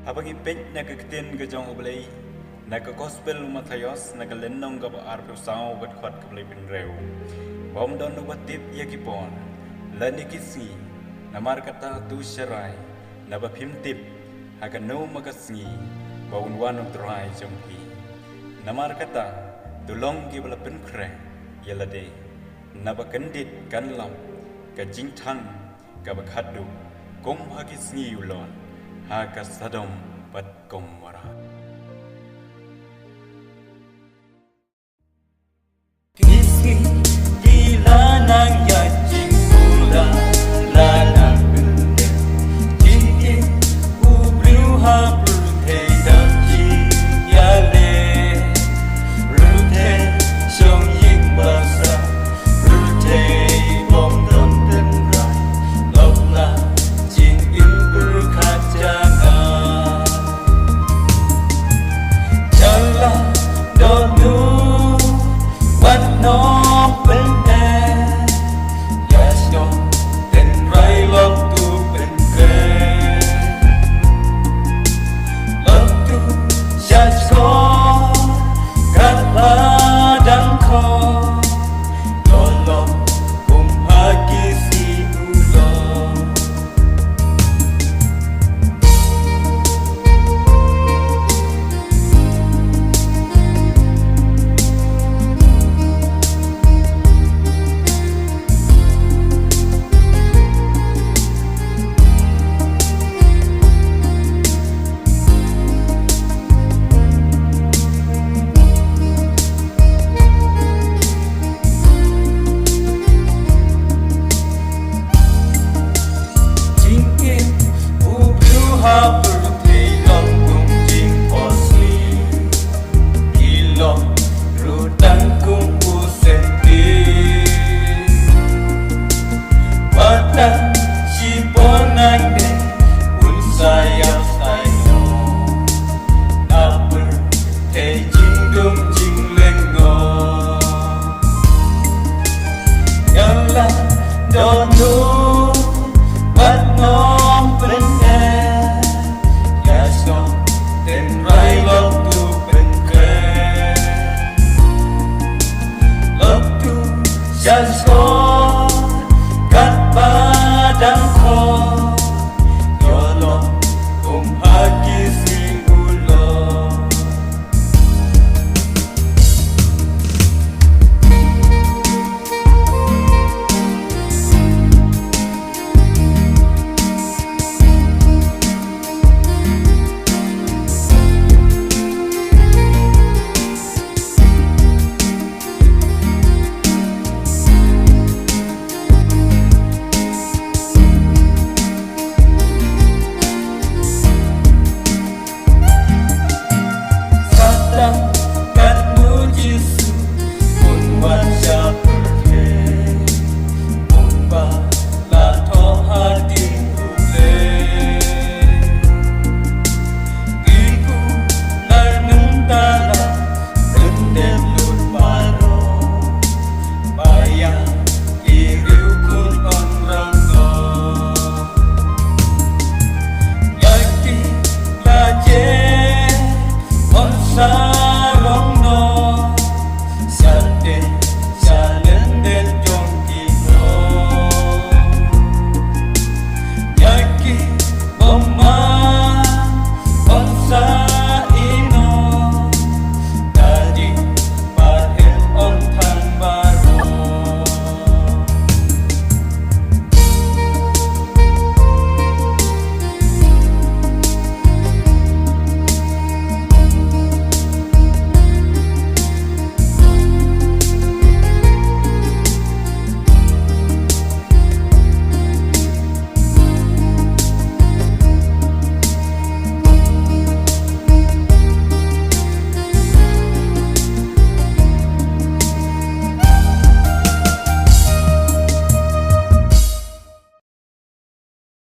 Habang ipin nagkakitin ka jong ublay, nagka-gospel Matayos, nagalinong ka ba arpo sao kat kwat kablay pinrew. Bawam daw nabatip yakipon, lanikisi, namarkata tu syarai, nabapimtip, hagano magasngi, bawun wanong try jongki. Namarkata, tulong ki bala pinkre, yalade, nabakandit kanlam, ka jing tang, ka bakadu, kom hagisngi ulon, hagas sadom pat komwara. Kisi gila nang ya jing kular lanang pyndep jing ubriu hap